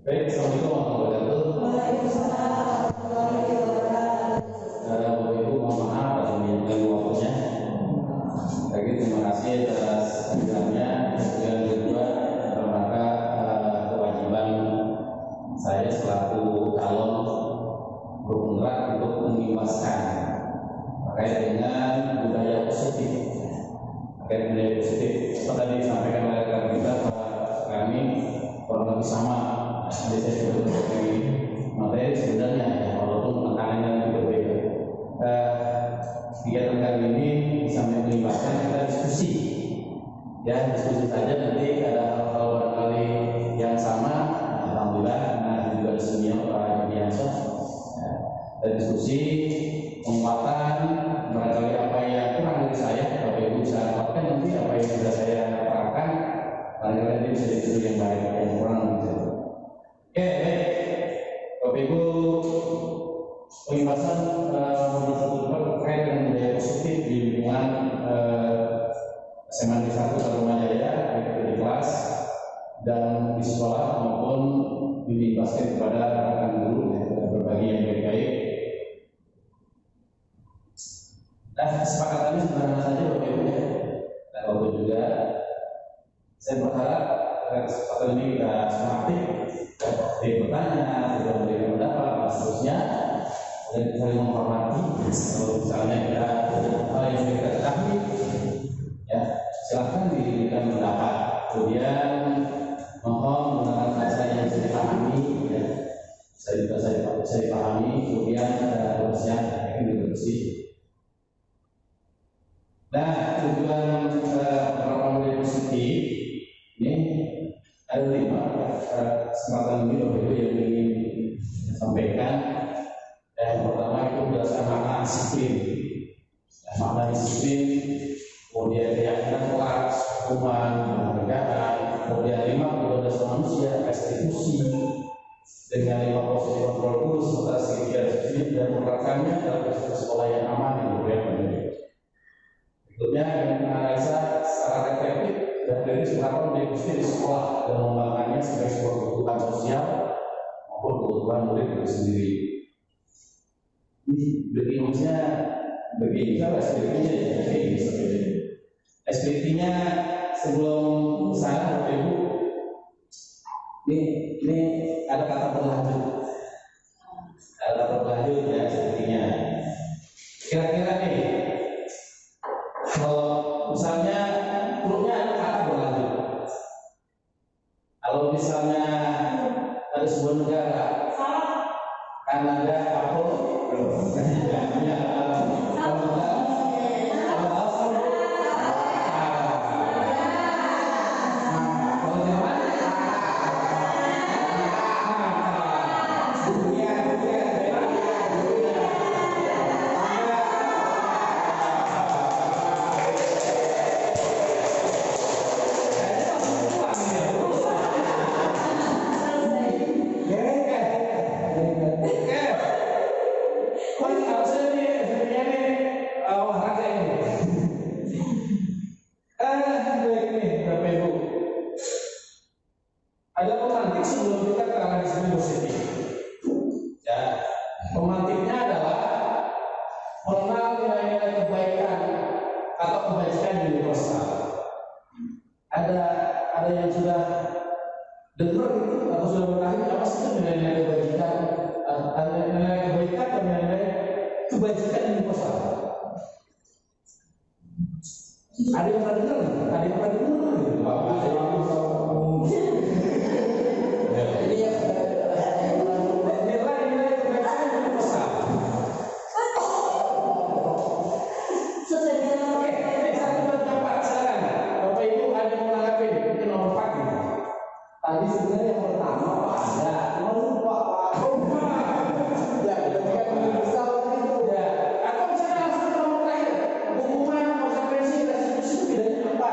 Baik, Assalamualaikum warahmatullahi wabarakatuh. Waalaikumsalam warahmatullahi wabarakatuh. Bapak Ibu, mohon maaf atas mengganggu waktunya. Lagi terima kasih atas kehadirannya. Yang kedua, dalam rangka kewajiban saya selaku calon bergerak untuk mengimbaskan terkait dengan budaya positif. Terkait budaya positif, seperti disampaikan oleh rekan kita, kami kurang lebih sama. Jadi saya sudah berbagi materi sebenarnya, walaupun tekanannya berbeda. Kegiatan kali ini bisa melibatkan kita diskusi, ya diskusi saja. Nanti ada hal-hal barangkali yang sama, alhamdulillah. Nah juga ada senior Pak Biasa, dan diskusi penguatan barangkali apa yang kurang dari saya, Bapak Ibu bisa dapatkan nanti apa yang sudah saya terangkan, barangkali nanti bisa dituju yang baik, yang kurang gitu. Oke, Bapak Ibu, pengibasan menurut satu terkait dengan budaya positif di lingkungan SMA 1 Tarumajaya, baik itu di kelas dan di sekolah maupun dibebaskan kepada rekan guru, berbagi yang baik-baik. Nah, kesepakatannya sederhana saja Bapak Ibu ya. Dan waktu juga saya berharap kesempatan ini kita aktif, bertanya, tidak memberikan pendapat, dan seterusnya, dan saling menghormati. Kalau misalnya kita hal yang kita ketahui, ya silahkan diberikan pendapat. Kemudian mohon menggunakan bahasa yang bisa dipahami, ya bisa dipahami. Kemudian terusnya akan diskusi. Nah, tujuan penerapan budaya positif ini ada 5 kesempatan ini Bapak Ibu yang ingin sampaikan. Yang pertama itu berdasarkan makna disiplin, makna disiplin, kemudian keyakinan kelas, hukuman, penegakan, kemudian 5 kebebasan dasar manusia, restitusi, dengan 5 posisi kontrol guru serta sekian disiplin dan menerapkannya dalam sekolah yang aman yang berbeda. Berikutnya dengan menganalisa secara reflektif dan dari penerapan budaya positif di sekolah dan mengembangkannya sebagai sebuah kebutuhan sosial maupun kebutuhan murid itu sendiri. Ini begininya begini salah SPT-nya ya, ini seperti ini. SPT-nya sebelum sana Bapak Ibu, ini ada kata berlanjut, ada kata berlanjut ya SPT-nya. Kira-kira nih, kalau misalnya grupnya ada kata berlanjut, kalau misalnya ada sebuah negara, Kanada, Apple, ada pemantik sebelum kita ke arah disiplin positif. Ya, pemantiknya adalah mengenal nilai-nilai kebaikan atau kebajikan universal. Ada yang sudah dengar itu atau sudah mengetahui apa sih nilai-nilai kebajikan, nilai kebaikan atau nilai kebajikan universal? Ada yang pernah dengar? Ada yang pernah dengar? Ada yang tadi sebenarnya yang pertama Pak ada, cuma lupa Pak. Ya, kita bisa itu ya. Atau misalnya langsung ke nomor terakhir, hukuman, konsekuensi, restitusi bedanya apa?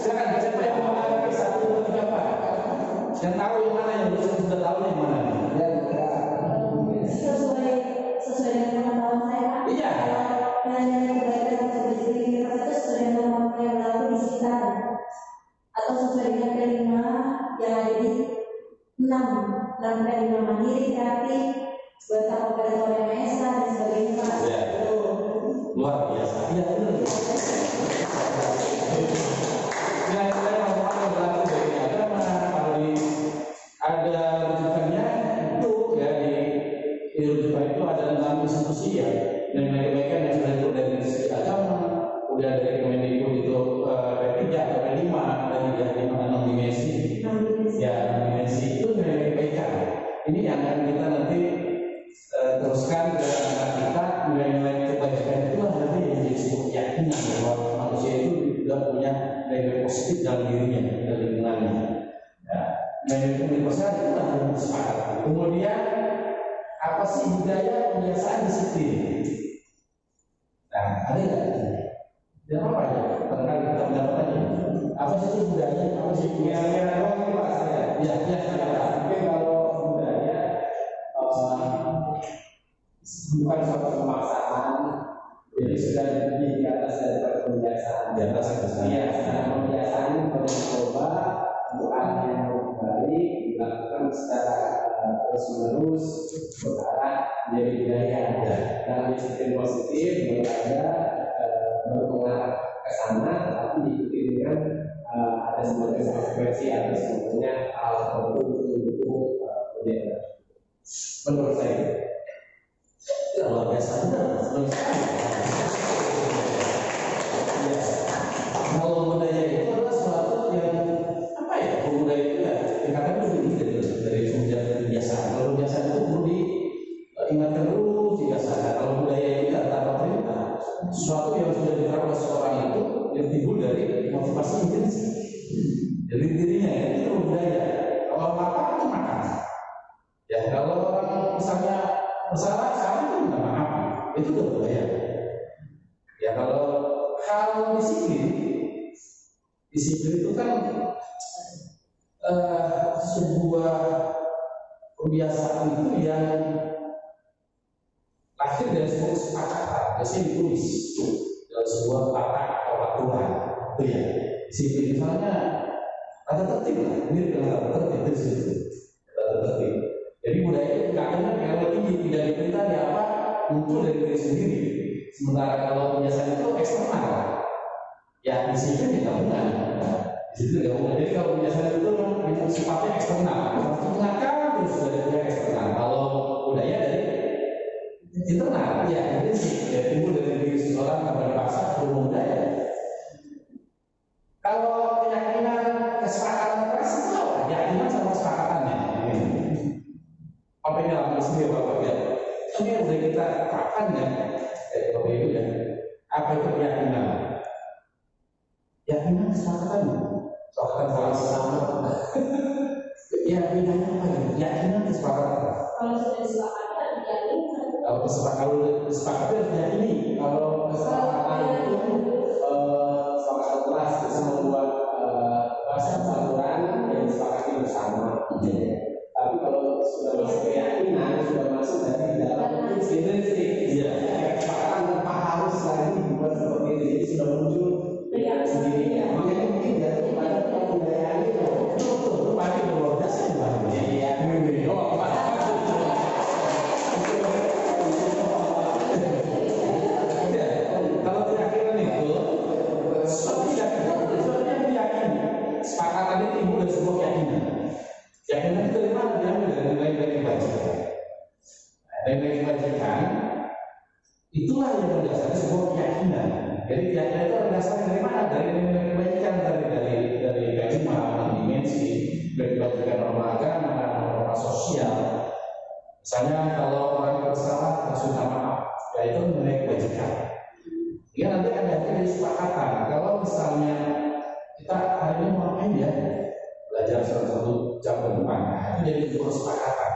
Silakan siapa yang mau menanggapi 1, 2, 3, 4. Dan tahu luar biasa. Iya benar. Nilai-nilai normal yang berlaku dari agama kalau ada rujukannya itu ya di rujukan itu ada 6 institusi ya. Nilai kebaikan yang sudah itu dari segi agama, udah dari Kemendikbud itu P3 atau P5 dari 6 dimensi. Ya 6 dimensi itu nilai kebaikan. Ini yang akan kita nanti teruskan ke anak kita. Nilai-nilai kebaikan itu nanti yang jadi sebuah keyakinan bahwa manusia itu juga punya nilai positif dalam dirinya dan lingkungannya. Ya, nilai positif itu adalah sepakat. Kemudian apa sih budaya kebiasaan disiplin? Nah, ada nggak? Dan apa ya? Barangkali kita mendapatkan apa sih budaya? Apa sih budaya? Mungkin kalau budaya bukan suatu pemaksaan, jadi sudah di atas dari kebiasaan. Di atas kebiasaan. Iya, kebiasaan kalau mencoba untuk hal yang baik dilakukan secara terus-menerus berarah menjadi budaya. Dalam disiplin positif berada berpengaruh ke sana, tapi diikuti dengan ada semacam konsekuensi atau sebetulnya hal tertentu untuk budaya. Menurut saya itu luar biasa benar. Ya. Kalau budaya itu adalah sesuatu yang apa ya? Budaya itu ya dikatakan lebih dari kebiasaan. Kalau kebiasaan itu perlu diingatkan terus, dibiasakan. Kalau budaya itu ya tanpa perintah, sesuatu yang sudah diterapkan seorang itu yang timbul dari motivasi intrinsik dari dirinya ya, itu budaya. Kalau lapar itu makan. Ya kalau orang misalnya bersalah itu minta maaf, itu udah budaya. Ya kalau disiplin itu kan sebuah kebiasaan itu yang lahir dari sebuah kesepakatan, biasanya ditulis dalam sebuah patah atau aturan. Itu ya disiplin misalnya ada tertib lah, mirip dengan ada tertib di situ. Ada tertib. Jadi budaya itu katanya kalau tinggi tidak diperintah ya apa muncul dari diri sendiri. Sementara kalau kebiasaan itu eksternal, ya disiplin kita bukan. Di situ ya. Jadi kalau kebiasaan itu memang sifatnya eksternal, mengakan terus dari pihak eksternal. Kalau budaya dari internal, ya prinsip ya timbul dari diri seseorang tanpa dipaksa perlu budaya. Kalau keyakinan kesepakatan keras itu apa? Keyakinan sama kesepakatannya. Apa ini lakukan sendiri Bapak ya? Ini yang sudah kita terapkan ya, Bapak Ibu ya. Apa itu keyakinan? Keyakinan kesepakatannya. Kesepakatan salah sesama. Keyakinan apa ya? Keyakinan kesepakatan. Kalau sudah disepakati, diyakinkan. Kalau kesepakatan harus diyakini. Kalau kesepakatan itu kesepakatan keras bisa membuat aturan yang disepakati bersama. Tapi kalau sudah masuk keyakinan, sudah masuk dari dalam intrinsik, ya kesepakatan tanpa harus lagi dibuat seperti itu. Jadi sudah muncul dengan sendirinya. Makanya mungkin dari kepada kebudayaan itu pasti luar biasa ya. Iya, kalau keyakinan itu sesuatu yang diyakini, kesepakatan itu timbul dari sebuah keyakinan. Keyakinan itu dari mana? Diambil dari nilai-nilai kebajikan. Nilai kebajikan itulah yang mendasari sebuah keyakinan. Jadi keyakinan itu berdasarkan dari mana? Dari nilai kebajikan, dari keyakinan, dimensi, dari kebajikan norma agama, norma sosial. Misalnya kalau orang bersalah harus minta maaf, ya itu nilai kebajikan. Ya nanti ada kesepakatan. Kalau misalnya kita hari ini mau ngapain ya? Belajar satu jam ke depan, nah, itu jadi sebuah kesepakatan.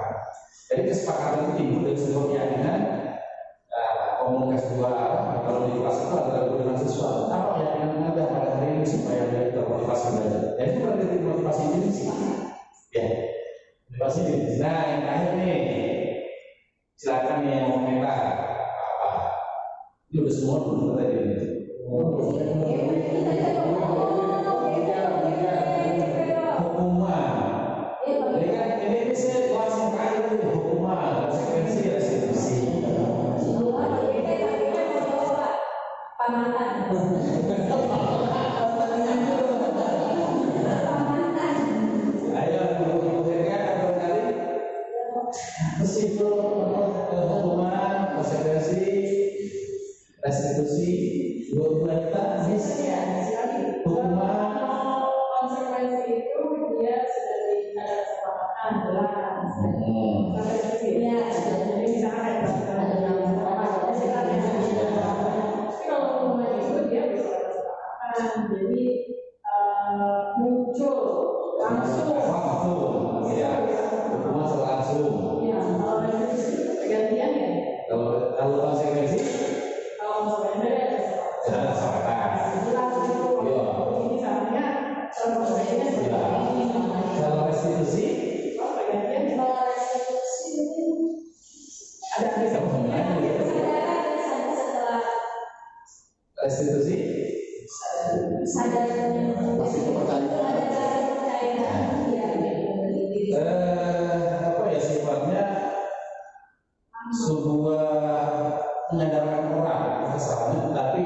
Jadi kesepakatan itu timbul dari sebuah keyakinan. Komunikasi dua arah. Kalau di kelas itu adalah dengan sesuatu. Apa keyakinan Anda pada hari ini supaya Anda termotivasi belajar? Ya itu berarti motivasi ini sih. Ya, motivasi ini. Nah yang terakhir nih, silakan nih yang mau komentar apa? Ini udah semua dulu tadi. Hukuman. Ini saya kelas yang terakhir ini hukuman, konsekuensi, restitusi. Tamatan. Ayo, ibu Herga atau kali meskipun hukuman, konsekuensi, restitusi, dua kita hukuman. Konsekuensi itu dia sudah ada kesepakatan jelas. Konsekuensinya jadi misalkan ada yang tapi kalau hukuman itu dia bisa ada kesepakatan. Jadi muncul langsung. Ya, hukuman langsung. Ya, kalau restitusi pergantian ya. Kalau konsekuensi, Kalau ada ada kesepakatan. jelas itu. Ini misalnya kalau konsekuensinya seperti ini. Kalau restitusi, Kalau pergantian kalau restitusi ada setelah restitusi sadar masih pertanyaan. Apa ya sifatnya sebuah penyadaran orang kesalahan, tapi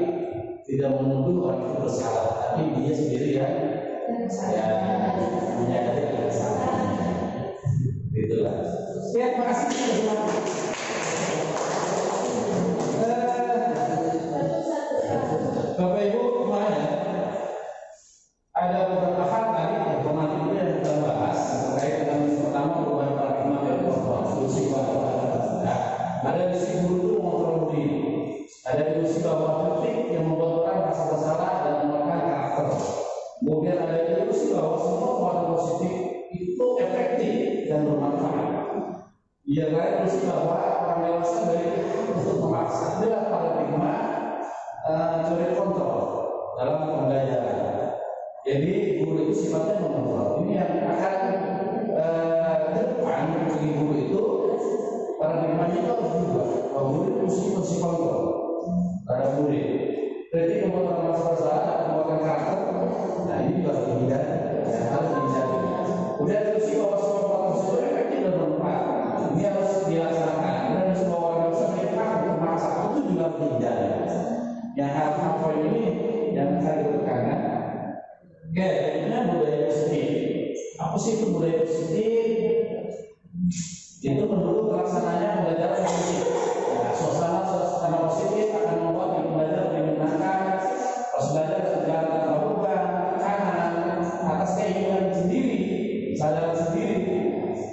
tidak menuduh orang itu bersalah, tapi dia sendiri yang menyadari kesalahan. Itulah. Ya, terima kasih. Bapak Ibu kemarin ada beberapa hal tadi informatif yang kita bahas terkait dengan pertama perubahan paradigma dari ilusi bahwa ada ilusi guru itu mengontrol diri, ada ilusi bahwa kritik yang membuat orang merasa bersalah dan menekan karakter. Kemudian ada ilusi bahwa semua perubahan positif itu efektif dan bermanfaat. Ia lain ilusi bahwa orang dewasa dari untuk memaksa adalah paradigma teori kontrol dalam pembelajaran. Jadi guru itu sifatnya mengontrol. Ini yang akan ke depan bagi guru itu paradigmanya itu harus berubah. Bahwa guru itu mesti kontrol terhadap murid. Kritik membuat orang merasa bersalah, membuatkan karakter. Nah ini juga harus dihindari. Harus dihindari. Kemudian ilusi bahwa semua protokol itu efektif dan bermanfaat. Ini harus dilaksanakan. Dan semua orang bisa menikah untuk memaksa itu juga harus dihindari. Yang hal-hal poin ini yang saya tekankan. Oke, berikutnya budaya positif. Apa sih itu budaya positif? Itu menurut pelaksananya pembelajaran yang positif. Nah, suasana positif akan membuat pembelajar lebih menyenangkan. Pas belajar berjalan tanpa beban, tekanan, atas keinginan sendiri, kesadaran sendiri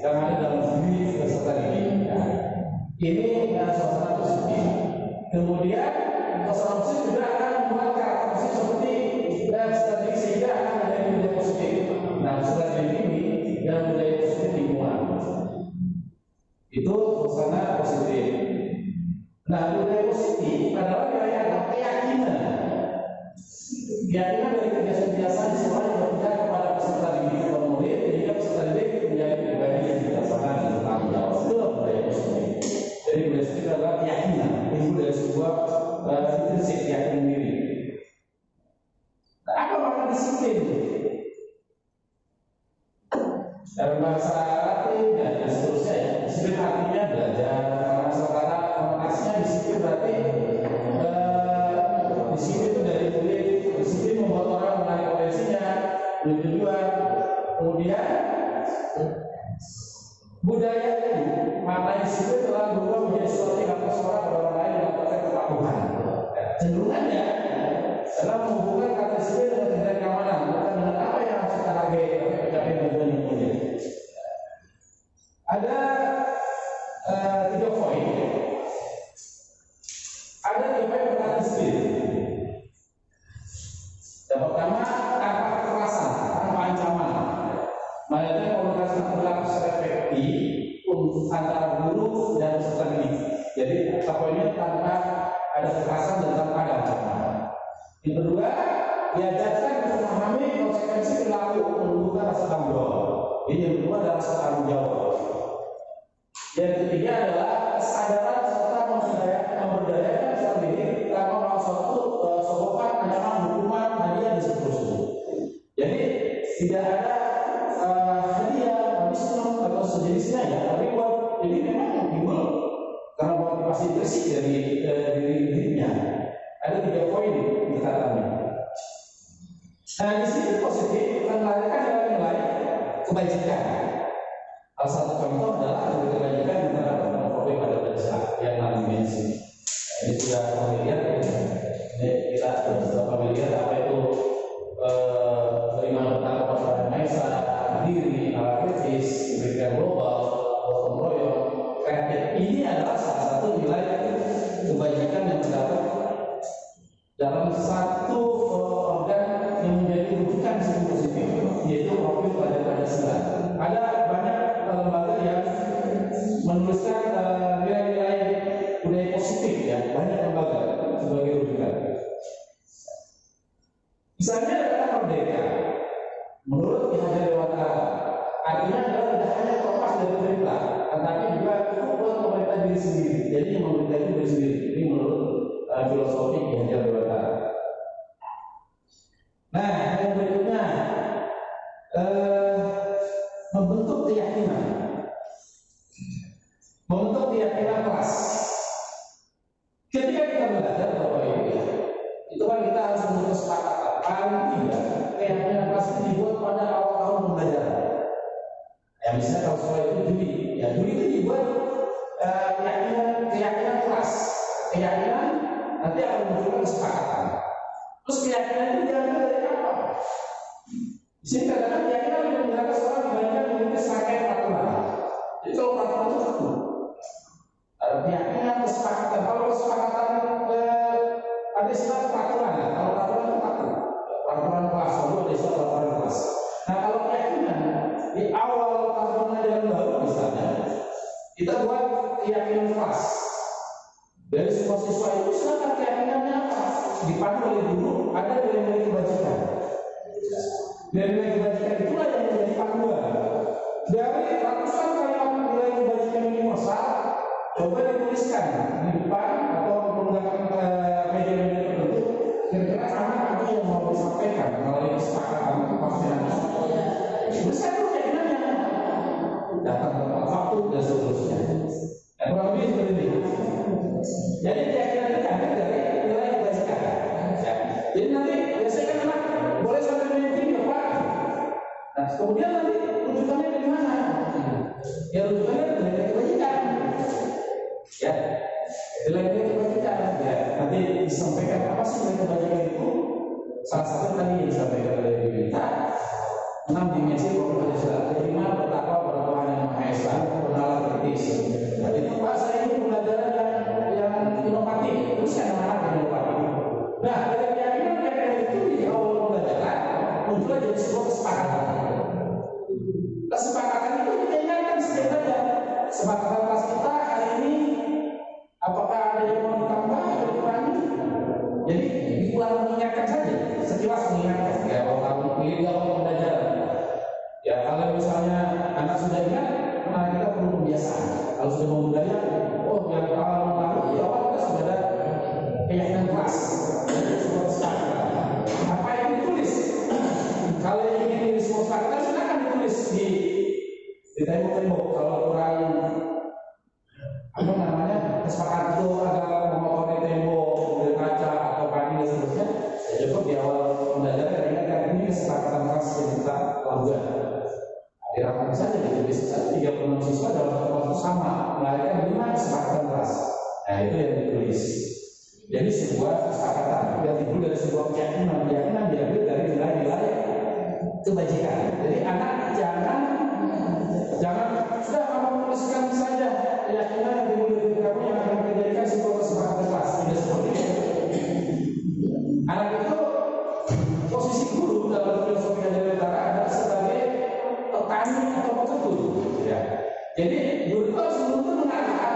yang ada dalam diri peserta didik. Ini suasana positif. Kemudian suasana positif juga akan membuat karakter positif seperti strategi sehingga akan menjadi budaya positif. Nah, strategi ini dan budaya positif lingkungan itu suasana positif. Nah, budaya positif adalah keyakinan dari kebiasaan-kebiasaan di sekolah yang berpihak kepada peserta didik atau murid, sehingga peserta didik menjadi pribadi yang bijaksana dan bertanggung jawab. Itulah budaya positif. Jadi budaya positif adalah keyakinan, timbul dari sebuah intrinsik keyakinan diri. Nah, apa makna disiplin? Dalam bahasa Latin dan seterusnya ya, disiplin artinya belajar. Dalam bahasa kata konotasinya disiplin berarti disiplin itu dari murid. Disiplin membuat orang menarik potensinya, tujuan. Kemudian budaya itu makna disiplin telah berubah menjadi sesuatu yang akan seorang pada orang lain mendapatkan kepatuhan. Cenderungannya dalam menghubungkan kata disiplin dengan tindakan keamanan, bukan dengan apa yang harus kita hargai, tapi mencapai tujuan yang mulia. Ada 3 poin. Ada 3 poin tentang disiplin. Yang pertama, tanpa kekerasan, tanpa ancaman. Melainkan komunikasi berlaku secara efektif antara guru dan peserta didik. Jadi poinnya tanpa ada kekerasan dan tanpa ada ancaman. Yang kedua, diajarkan untuk memahami konsekuensi perilaku menunjukkan rasa tanggung jawab. Jadi yang kedua adalah rasa tanggung jawab. Yang ketiga adalah kesadaran serta memberdayakan peserta didik tanpa melakukan suatu sogokan, ancaman, hukuman, hadiah dan seterusnya. Jadi tidak ada hadiah, punishment atau sejenisnya ya, reward. Jadi memang yang timbul karena motivasi bersih dari dirinya. Ada 3 poin catatannya. Nah, di sini positif melahirkan nilai-nilai kebajikan. Salah satu contoh adalah nilai kebajikan di antara problem pada desa yang 6 dimensi. Ini sudah familiar, ini kita sudah familiar apa itu beriman pertama pada Maesa, mandiri, analitis, pendidikan global, gotong royong, kreatif. Ini adalah salah satu nilai kebajikan yang terdapat dalam satu organ yang menjadi rujukan sisi positif, yaitu profil pada Pancasila. Ada banyak lembaga yang menuliskan nilai-nilai budaya positif, ya, banyak lembaga sebagai rujukan. Misalnya kata merdeka, menurut Ki Hajar Dewantara, artinya adalah tidak hanya terlepas dari pemerintah, tetapi juga cukup buat pemerintah diri sendiri. Jadi yang memerintah itu diri sendiri. Ini menurut filosofi Ki Hajar Dewantara. Nah, yang berikutnya membentuk keyakinan, kelas. Ketika kita belajar bahwa itu kan kita harus membentuk kesepakatan. Paling tidak keyakinan kelas itu dibuat pada awal tahun pembelajaran. Ya, misalnya kalau sekolah itu Juli, ya Juli itu dibuat keyakinan kelas, keyakinan nanti akan munculkan kesepakatan. Terus keyakinan itu diambil dari apa? Di sini kadang-kadang keyakinan yang menggunakan seorang dibandingkan memiliki serangkaian peraturan. Jadi kalau peraturan itu satu, ada keyakinan kesepakatan. Kalau kesepakatan ada istilah peraturan, ya. Kalau peraturan itu peraturan kelas, lalu ada istilah peraturan kelas. Nah, kalau keyakinan di awal tahun ajaran baru misalnya, kita buat keyakinan kelas. Dari semua siswa itu silakan keyakinannya apa? Dipandu oleh guru, ada nilai-nilai kebajikan. Nilai-nilai kebajikan itulah yang menjadi panduan. Dari ratusan kalimat nilai kebajikan universal, coba dituliskan di depan atau menggunakan media-media tertentu. Kira-kira apa yang mau disampaikan melalui kesepakatan vaksinasi? Tuliskan dulu keyakinannya, datang tepat waktu dan seterusnya. Dan kurang lebih seperti ini. Jadi keyakinan itu ada dari nilai kebajikan. Ya. Jadi nanti biasanya kan anak boleh sampai main game ya Pak. Nah kemudian nanti rujukannya dari mana? Ya rujukannya dari nilai kebajikan. Ya, nilai kebajikan. Ya nanti disampaikan apa sih nilai kebajikan itu? Salah satu tadi yang disampaikan oleh kita 6 dimensi profil Pancasila. Kelima bertakwa pada Tuhan yang Maha Esa, bernalar kritis. Jadi itu Pak saya ini pembelajaran yang inovatif, terus yang anak inovatif. Nah, dari keyakinan itu di awal pembelajaran muncul jadi sebuah kesepakatan. Kesepakatan itu kita ingatkan setiap saja. Kesepakatan kelas kita hari ini, apakah ada yang mau ditambah atau dikurangi? Jadi diulang mengingatkan saja, sekilas mengingatkan. Ya, kalau pilih awal pembelajaran. Ya, kalau misalnya anak sudah ingat, nah kita perlu pembiasaan. Kalau sudah mau belajar, oh yang awal lalu di awal kita sudah ada keyakinan kelas. Jadi sebuah kesepakatan. Apa yang ditulis? Kalau yang ingin ditulis kesepakatan, silakan ditulis di tembok-tembok. Kalau kurang apa namanya kesepakatan itu agak memotori tembok, kemudian kaca atau kain dan seterusnya, ya cukup di awal pembelajaran ingatkan ini kesepakatan kelas yang kita lakukan. Dirangkum saja ditulis 36 siswa dalam satu waktu sama melahirkan 5 kesepakatan kelas. Nah itu yang ditulis. Jadi sebuah kesepakatan yang timbul dari sebuah keyakinan diambil dari nilai-nilai kebajikan. Jadi anak jangan sudah kamu menuliskan saja keyakinan yang timbul dari kamu yang akan menjadikan sebuah kesepakatan kelas. Tidak seperti itu. Anak itu posisi guru dalam filosofi Hajar Dewantara adalah sebagai petani atau pekerja, ya. Jadi guru itu harus betul mengatakan,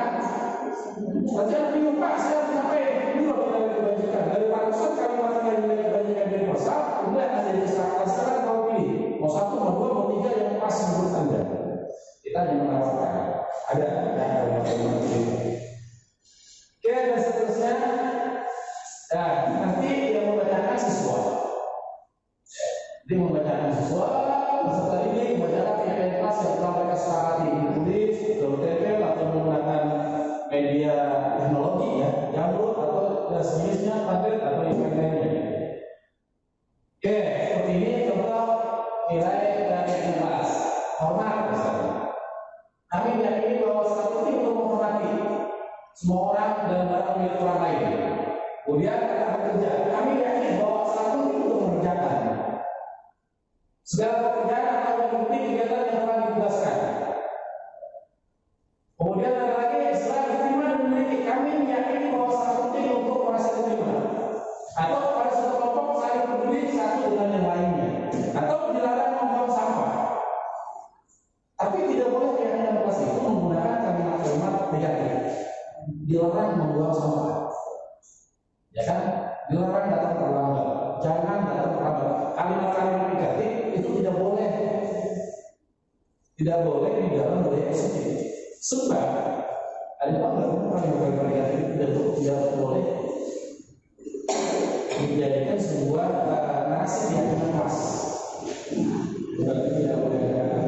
nanti bingung Pak, saya harus sampai dulu nilai kebajikan dari ratusan kalimat nilai kebajikan universal, kemudian ada di kesepakatan sekarang kalau pilih mau 1, mau 2, mau 3 yang pas menurut Anda. Kita hanya menawarkan ada kalimat ini. Oke, dan seterusnya. Nah, nanti yang membacakan siswa. Dia membacakan siswa. Setelah ini membacakan keyakinan kelas yang telah mereka sepakati ditulis, bertempel atau menggunakan media teknologi ya, jamur atau sejenisnya tampil dan barang milik orang lain. Kemudian kata pekerja, kami yakin bahwa salah satu itu untuk mengerjakan segala pekerjaan atau mengikuti kegiatan yang telah ditugaskan. Kemudian ada lagi, setelah diterima dan memiliki, kami meyakini bahwa sangat penting untuk merasa diterima atau pada satu kelompok saling peduli satu dengan yang lainnya, atau dilarang membuang sampah. Tapi tidak boleh pihak yang lepas itu menggunakan kalimat-kalimat negatif. Dilarang membuang sampah, ya kan? Dilarang datang terlambat, jangan datang terlambat. Kalimat-kalimat negatif itu tidak boleh di dalam budaya positif. Sebab ada kalimat negatif tidak boleh dijadikan sebuah narasi yang keras. Berarti tidak boleh jangan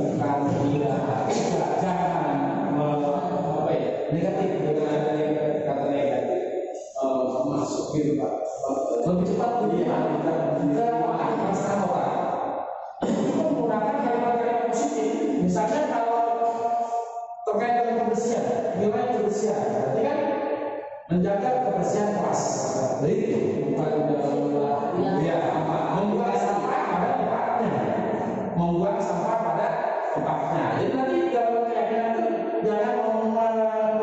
negatif dengan ada kata negatif masuk gitu Pak. Lebih cepat kita masalah orang itu menggunakan kalimat-kalimat positif. Misalnya kalau terkait dengan kebersihan, nilai kebersihan, berarti kan menjaga kebersihan kelas. Jadi itu bukan membuang sampah pada tempatnya, membuang sampah pada tempatnya. Jadi nanti dalam keyakinan itu jangan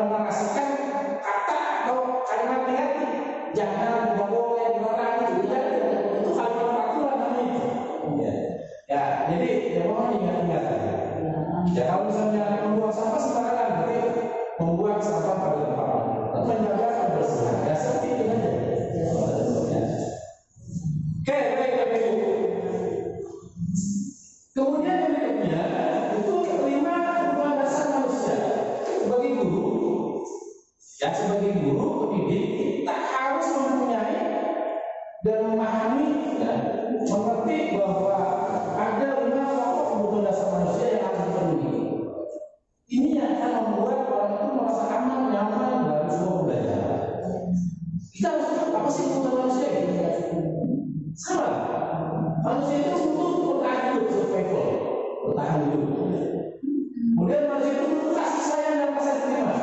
menarasikan kata atau kalimat negatif. Jangan, tidak boleh, dilarang itu kalimat peraturan namanya. Ya, jadi ya mohon ingat-ingat aja. Ya kalau misalnya membuang sampah sembarangan, berarti membuang sampah pada tempatnya. Menjaga kebersihan, ya seperti itu saja. Oke, baik. Kemudian berikutnya itu 5 kebutuhan dasar manusia. Sebagai guru, pendidik, kita harus mempunyai dan memahami dan mengerti bahwa ada 5 pokok kebutuhan dasar manusia yang harus dipenuhi. Ini yang akan membuat orang itu merasa aman, nyaman dalam sebuah belajar. Kita harus tahu apa sih kebutuhan manusia ini? Sama. Manusia itu butuh bertahan hidup, survival, bertahan hidup. Kemudian manusia itu butuh kasih sayang dan rasa terima.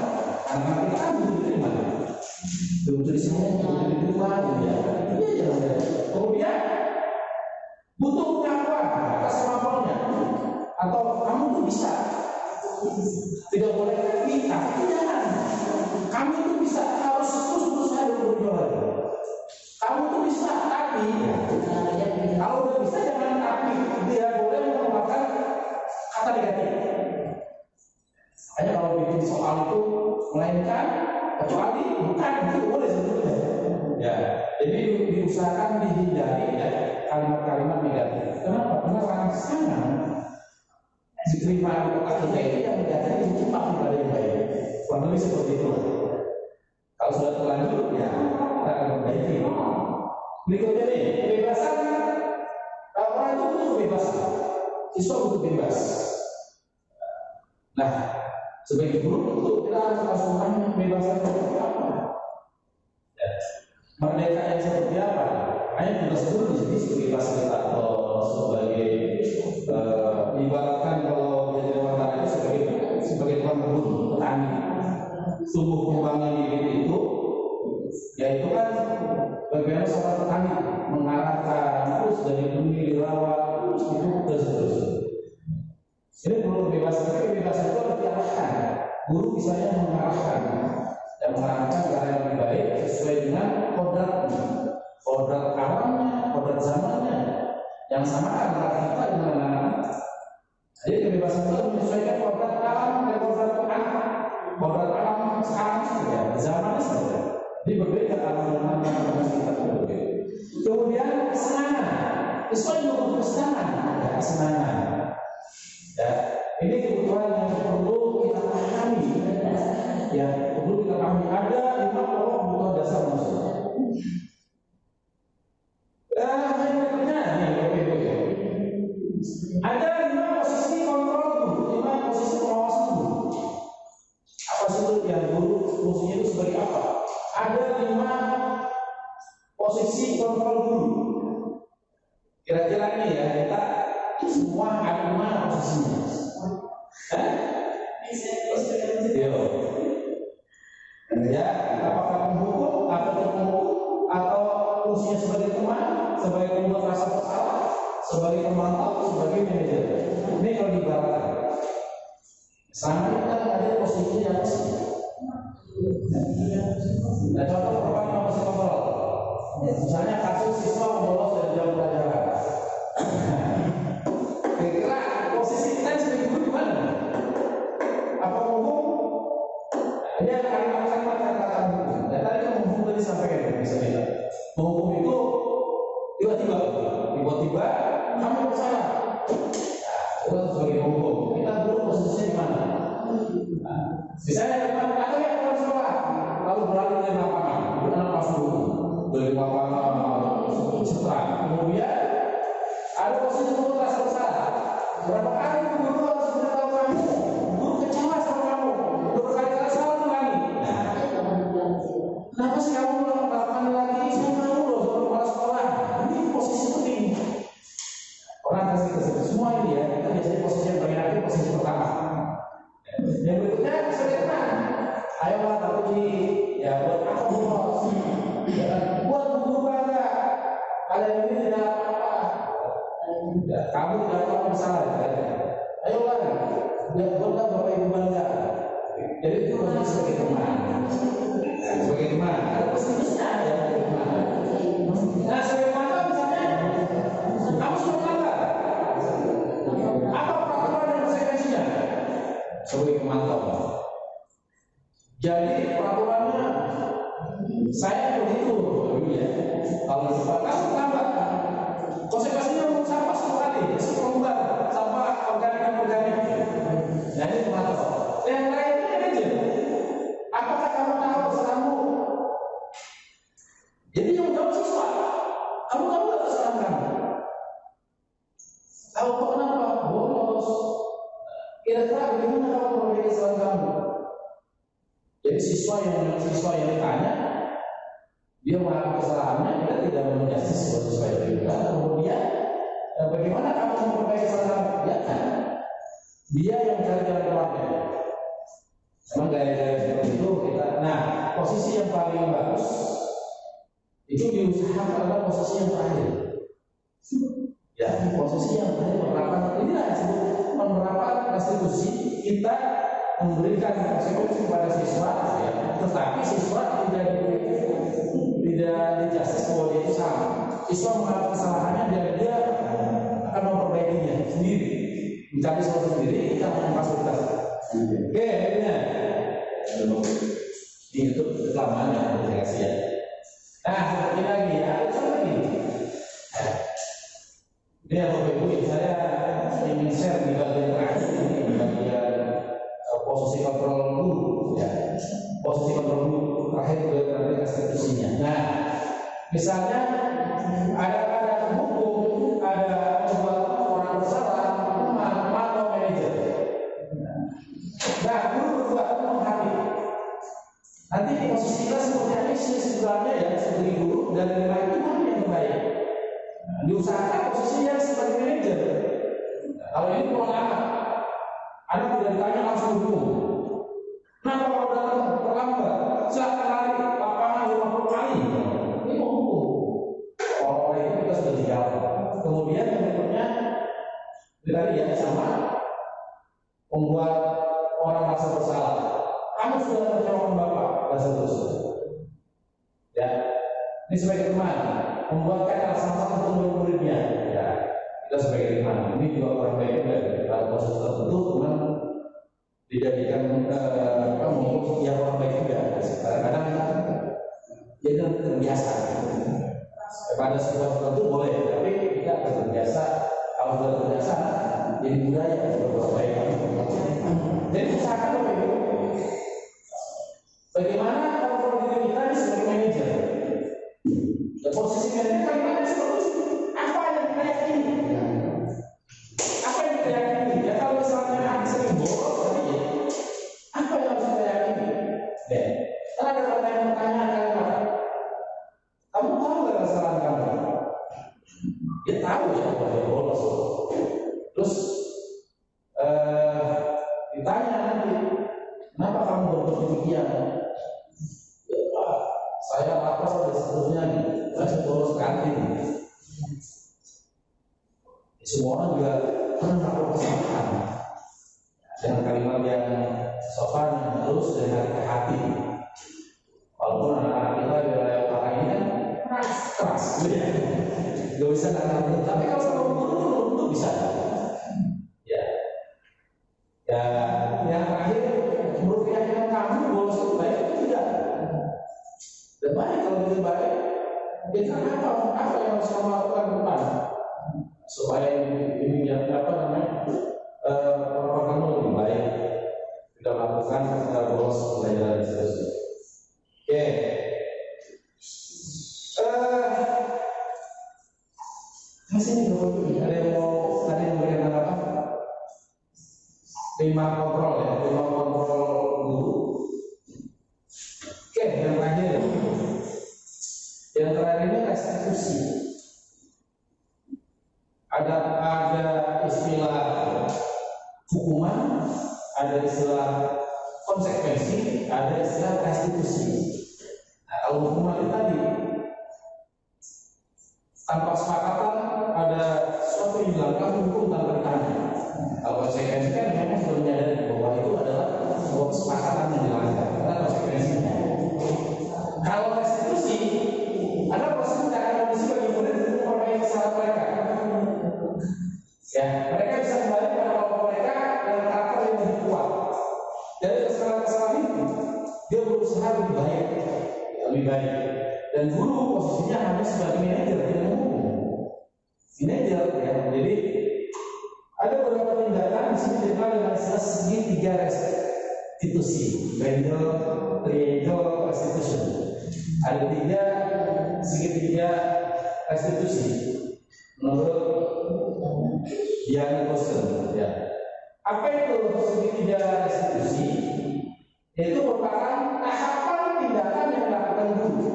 Karena kita butuh diterima. Butuh disayang, butuh diterima, ya. Itu aja namanya. Kemudian butuh pengakuan atas kemampuannya. Atau kamu tuh bisa. Tidak boleh kita, jangan. Kamu itu bisa, harus terus berusaha dan berjuang. Kamu itu bisa, tapi kalau udah bisa jangan tapi. Tidak boleh mengeluarkan kata negatif. Makanya kalau bikin soal itu melainkan kecuali bukan itu boleh sebetulnya. Ya, jadi diusahakan dihindari ya kalimat-kalimat negatif. Kenapa? Karena rangsangan diterima di otak kita itu yang negatif itu cepat daripada yang baik. Kurang lebih seperti itu. Kalau sudah terlanjur ya kita akan memperbaiki. Berikutnya nih, kebebasan. Orang itu butuh kebebasan. Siswa butuh bebas. Nah, sebagai guru tentu kita harus melakukan kebebasan seperti apa? Ya. Merdeka yang seperti apa? Hanya kita sebut di sini sebagai fasilitator, sebagai ibaratkan kalau jadi wartawan itu sebagai tukang kebun, petani. Tumbuh kembangnya bibit itu, yaitu kan bagaimana seorang petani mengarahkan terus dari benih dirawat terus dipupuk dan seterusnya. Ini perlu kebebasan, tapi kebebasan itu harus diarahkan. Guru misalnya mengarahkan dan mengarahkan ke arah yang lebih baik sesuai dengan kodrat alamnya, kodrat zamannya yang sama antara kita dengan anak-anak. Jadi kebebasan itu menyesuaikan kodrat alam dan kodrat alam sekarang saja, zamannya saja. Jadi berbeda alam dengan kita berbeda. Kemudian kesenangan, sesuai dengan kesenangan. Ya, ini kebutuhan yang perlu kita pahami. Ya, perlu kita pahami. Ada 5 pokok kebutuhan dasar manusia. Ada 5 posisi kontrol guru, 5 posisi pengawasan guru. Apa sih itu yang guru fungsinya itu sebagai apa? Ada 5 posisi kontrol guru. Kira-kira ini ya kita semua ada 5 posisinya. Ya, apakah menghukum atau tidak menghukum, atau fungsinya sebagai teman, sebagai pembuat rasa bersalah, sebagai pemantau, sebagai manajer. Ini kalau diibaratkan. Sama kita ada posisinya apa sih? Nah, contoh pertama apa sih kontrol? Misalnya kasus siswa membolos dari jam pelajaran. Kira-kira posisi kita sebagai guru gimana? Apa menghukum? Dia kalimat-kalimat kata-kata menghukum. Dan tadi kan menghukum tadi sampaikan misalnya. Menghukum itu tiba-tiba kamu bersalah. Itu sebagai menghukum. Kita dulu posisinya di mana? Misalnya depan atau yang orang sekolah lalu berlari dari lapangan, anak langsung dari lapangan setelah kemudian ada posisi guru rasa bersalah. Berapa kali guru harus memberitahu kamu, guru kecewa sama kamu, berkali-kali salah ulangi. Kenapa sih kamu melakukan lagi? Saya malu loh sama kepala sekolah. Ini posisi penting. Orang kasih semua ini ya, kita biasanya posisi yang paling akhir, posisi pertama. Yang berikutnya sebenarnya, ayolah tapi ya buat apa bolos? Buat guru bangga. Kalian ini tidak apa-apa. Kamu tidak tahu masalah. Ayolah, buatlah bapak ibu bangga. Jadi itu hanya sebagai teman. Sebagai teman, ada posisinya ya sebagai teman. Nah sebagai teman misalnya, kamu sudah melanggar. Apa peraturan dan konsekuensinya? Sebagai pemantau. Jadi peraturannya saya begitu ya. Kalau kamu tambah konsekuensinya untuk sampah sekali, seperempat sampah organik. Nah ini pemantau. Yang lainnya aja. Apakah kamu tahu kesalahanmu? Jadi yang jawab siswa. Kamu tahu nggak kesalahan kamu? Tahu kok kenapa? Bolos. Kira-kira bagaimana kamu memperbaiki kesalahan kamu? Jadi siswa yang ditanya, dia mengalami kesalahannya, kita tidak menjustis siswa yang ditanya. Kemudian bagaimana kamu memperbaiki kesalahan kamu? Ya kan? Dia yang mencari jalan keluarnya. Memang gaya-gaya seperti itu kita. Nah, posisi yang paling bagus itu diusahakan adalah posisi yang terakhir. Ya, posisi yang terakhir penerapan inilah penerapan restitusi. Kita memberikan konsekuensi kepada siswa, ya, tetapi siswa tidak dijustis bahwa dia itu salah. Siswa mengalami kesalahannya dan dia akan memperbaikinya sendiri, mencari solusi sendiri. Kita hanya fasilitasi. Oke, akhirnya di YouTube lamanya saya kasih ya. Nah, seperti lagi, ada contoh lagi. Ini yang Bapak Ibu, saya ingin share di bagian terakhir ini, di bagian posisi kontrol guru, ya. Posisi kontrol guru terakhir dari restitusinya. Nah, misalnya ada hukum, ada membuat orang bersalah, teman atau manajer. Nah, guru berbuat menghakimi. Nanti di posisi kita seperti apa sih sebenarnya ya sebagai guru dan nilai itu mana yang terbaik? Nah, diusahakan posisinya sebagai manajer. Kalau ini pulang anak tidak ditanya langsung hukum. Kenapa kalau datang terlambat? Silakan lari lapangan 50 kali. Ini mau hukum. Oleh itu kita sudah dijawab. Kemudian berikutnya tadi ya sama membuat orang merasa bersalah. Kamu sudah mengecewakan bapak dan seterusnya. Ya, ini sebagai teman membuatkan rasa masalah untuk muridnya. Ya, kita sebagai teman. Ini juga orang baik juga. Kalau proses tertentu teman dijadikan mengurus yang orang baik juga. Kadang-kadang dia kan terbiasa. Pada situasi tertentu boleh, tapi tidak terbiasa. Kalau sudah terbiasa, jadi budaya berbuat baik. Jadi usahakan Bapak Ibu. Bagaimana kalau diri kita ini sebagai manajer? Ya, posisi manajer bagaimana seperti apa yang kita yakini? Apa yang kita yakini? Ya kalau misalnya ada sering boros tadi ya, apa yang harus kita yakini? Ya, karena ada pertanyaan-pertanyaan kan, kamu tahu nggak kesalahan kamu? Dia tahu ya bahwa dia bolos. Terus ditanya nanti, kenapa kamu berbuat demikian? saya lapor dan seterusnya gitu. Saya bolos kantin. Semua orang juga pernah melakukan kesalahan dengan kalimat yang sopan, halus, dan hati ke hati. Walaupun anak-anak kita di wilayah utara ini kan keras, gitu ya. Gak bisa nggak, tapi kalau mau guru itu bisa. Ya, ya, yang terakhir menurut keyakinan kamu bolos itu baik itu tidak. Dan baik kalau itu baik, kita apa yang harus kamu lakukan ke depan supaya ini yang apa namanya kamu lebih baik, tidak melakukan bolos pelajaran dan seterusnya. Oke. Masih nih dulu, ada yang mau tadi memberikan apa? 5 kontrol ya, 5 kontrol guru. Oke, yang terakhir. Yang terakhir ini restitusi. Ada istilah hukuman, ada istilah konsekuensi, ada istilah restitusi. Nah, kalau hukuman itu tadi tanpa kesepakatan ada suatu yang dilakukan hukum tanpa ditanya. Kalau konsekuensi kan memang sudah menyadari bahwa itu adalah sebuah kesepakatan yang dilakukan, ada konsekuensinya. Kalau restitusi ada proses tindakan kondisi bagi murid untuk memperbaiki kesalahan mereka. Ya, mereka bisa kembali pada kelompok mereka dengan karakter yang lebih kuat. Dari kesalahan-kesalahan itu, dia berusaha lebih baik, lebih baik. Dan guru posisinya hanya sebagai manajer, tidak menghukum. Manajer, ya. Jadi ada beberapa tindakan di sini dikenal dengan istilah segitiga restitusi, triangle restitution. Ada 3 segitiga restitusi menurut Diana Boston. Ya. Apa itu segitiga restitusi? Itu merupakan tahapan tindakan yang dilakukan guru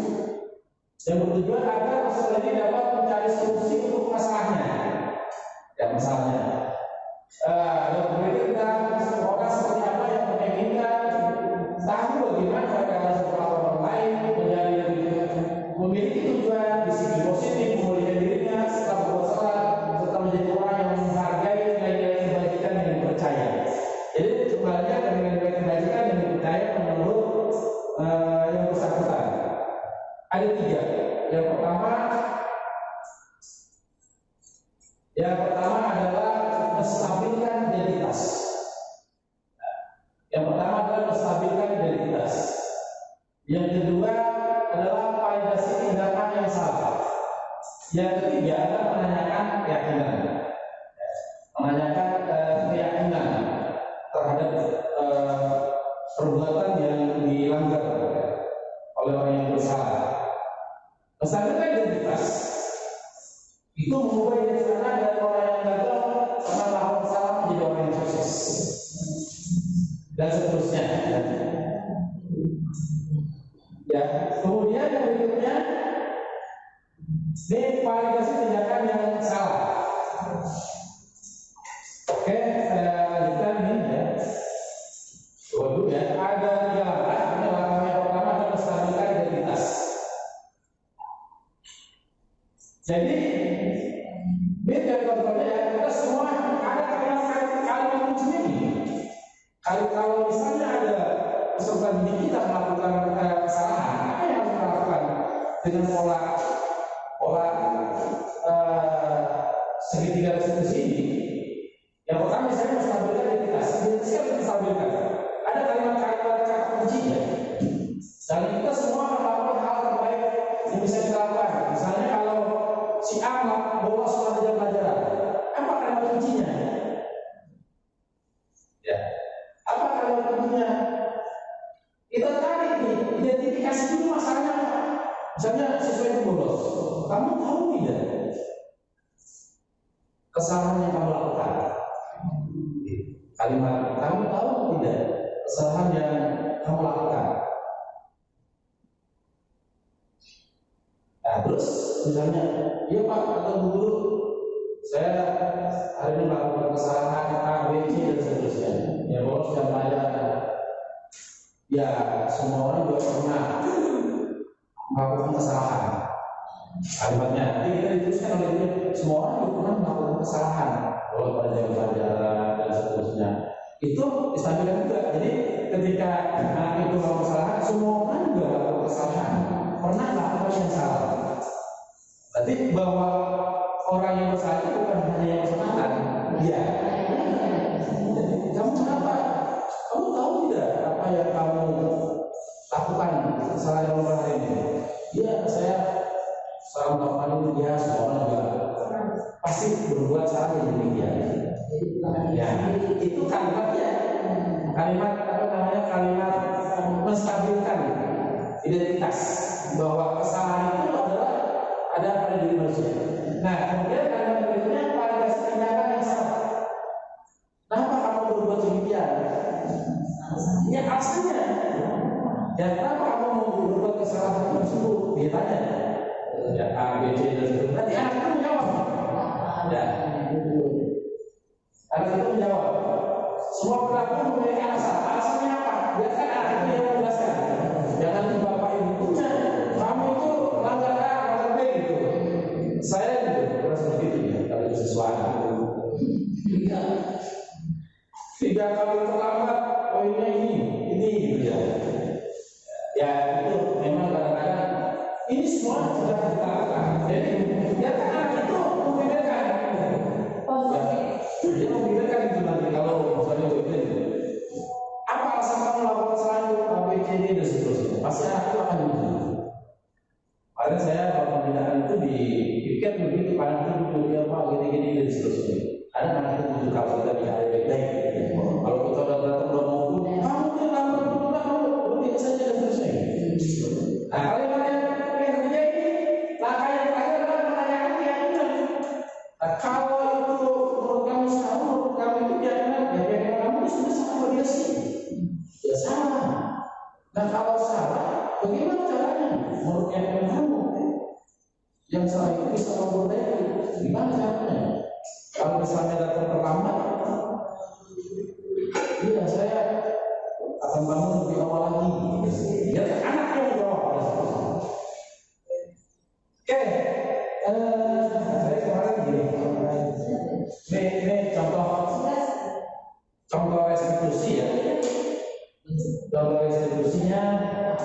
yang bertujuan agar masalah ini dapat mencari solusi untuk masalahnya. Ya, masalahnya. Dan kemudian kita orang seperti apa yang menginginkan tahu bagaimana mereka harus melakukan orang lain menjadi lebih memiliki tujuan disiplin positif, memulihkan dirinya setelah berbuat salah, serta menjadi orang yang menghargai nilai-nilai kebajikan yang dipercaya. Jadi sebenarnya nilai-nilai kebajikan yang dipercaya menurut yang bersangkutan. Ada 3. Yang pertama adalah menstabilkan identitas. Yang kedua adalah validasi tindakan yang salah. Yang ketiga adalah menanyakan keyakinan. Menanyakan keyakinan terhadap perbuatan yang dilanggar oleh orang yang bersalah. Menstabilkan identitas itu mengubah identitas dari orang yang gagal karena melakukan salah menjadi orang yang sukses dan seterusnya. Ya, kemudian yang berikutnya ini validasi tindakan yang salah. Oke, lanjutkan ini ya. Dulu ya, ada 3 langkah. Ini langkah yang pertama adalah menstabilkan identitas. Jadi ini dari contohnya ya, kita semua ada kalimat kunci ini. Kalau misalnya ada peserta didik kita melakukan kesalahan, apa yang harus kita lakukan dengan pola segitiga restitusi ini? Yang pertama misalnya menstabilkan identitas. Identitas harus distabilkan. Ada kalimat-kalimat kata kuncinya. Dan kita semua melakukan hal terbaik yang bisa kita lakukan. Misalnya kalau si A bolos pelajaran, apa kalimat kuncinya? Ya, apa kalimat kuncinya? Kita cari nih, identifikasi dulu masalahnya apa. Misalnya siswa itu bolos, kamu tahu tidak kesalahan yang kamu lakukan? Kalimat, kamu tahu tidak kesalahan yang kamu lakukan? Nah, terus misalnya, iya Pak atau Bu Guru, saya hari ini melakukan kesalahan A, B, C dan seterusnya. Ya bolos jam pelajaran. Ya semua orang juga pernah melakukan kesalahan. Kalimatnya, jadi kita dituliskan oleh dia, semua orang itu pernah melakukan kesalahan, kalau pada zaman pelajaran dan seterusnya. Itu disampaikan juga. Jadi ketika anak itu melakukan kesalahan, semua orang juga melakukan kesalahan. Pernah melakukan yang salah. Berarti bahwa orang yang bersalah itu bukan hanya yang bersangkutan. Iya. Jadi kamu kenapa? Kamu tahu tidak apa yang kamu lakukan kesalahan yang hari ini? Iya, saya seorang melakukan itu, dia semua orang juga pasti berbuat salah yang demikian. Ya, itu kalimatnya, kalimat apa namanya, kalimat menstabilkan identitas bahwa kesalahan itu adalah ada pada diri manusia. Nah, kemudian kalimat berikutnya pada tindakan yang salah. Kenapa kamu berbuat demikian? Ya alasannya. Dan kenapa kamu berbuat kesalahan tersebut? Dia tanya. Ya A, B, C dan seterusnya. Nanti anak itu menjawab. Ya. Anak itu menjawab. Semua perilaku memiliki alasan. Alasannya apa? Biarkan anak itu yang menjelaskan. Jangan di bapak ibunya. Kamu itu langgar A, langgar B gitu. Saya gitu, kurang seperti itu ya. Kalau itu sesuatu. 3 kali terlambat, poinnya ini gitu ya. Ya itu memang kadang-kadang ini semua sudah kita lakukan. Jadi biarkan anak itu membedakan. Dia membedakan itu nanti kalau misalnya begitu. Apa alasan kamu melakukan kesalahan itu? A, B, C, D dan seterusnya. Pasti anak itu akan begitu. Karena saya kalau pembinaan itu dipikir begitu, anak itu butuh apa, gini-gini dan seterusnya. Ada anak itu butuh kalau kita bicara baik-baik. Kalau kita udah datang udah mau pun, kamu dia nggak mau, berhenti saja dan seterusnya. Nah, kalimat yang ketiga ini, langkah yang terakhir adalah menanyakan keyakinan. Nah, kalau itu menurut kamu salah, menurut kamu itu keyakinan kamu itu sudah sama dia sih. Ya salah. Nah, kalau salah, bagaimana caranya? Menurut keyakinan kamu, yang salah itu bisa memperbaiki. Gimana caranya? Kalau misalnya datang terlambat, iya saya akan bangun lebih awal lagi. Ya anak yang jawab. Oke, saya kemarin gini. Ini contoh restitusi ya. Contoh restitusinya ya.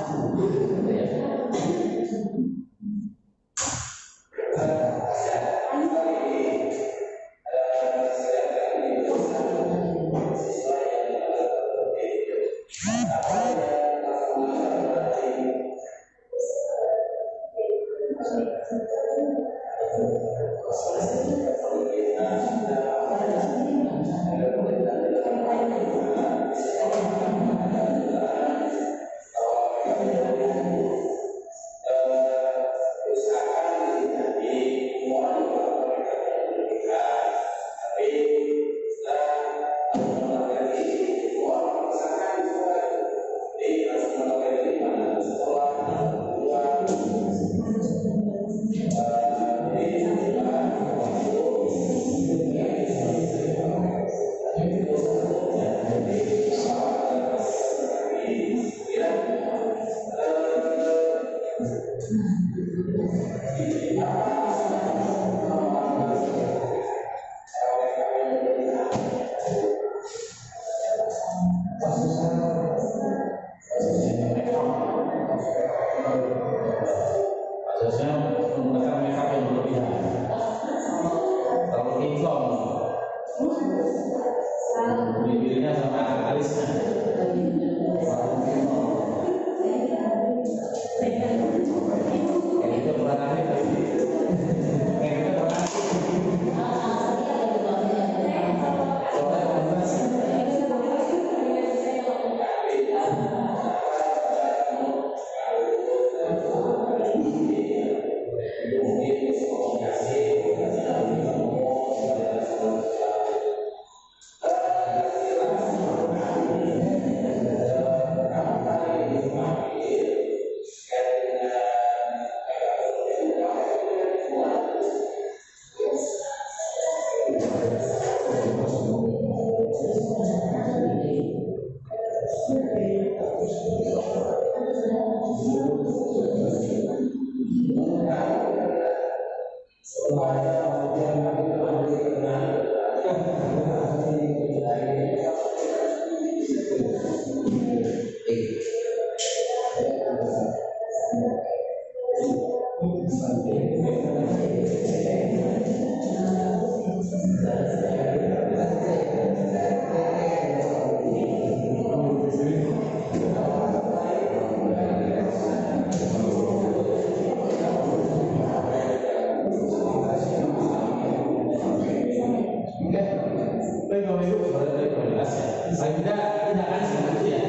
Baik Bapak Ibu, sudah jelas ya. Saya tidak akan seperti ya.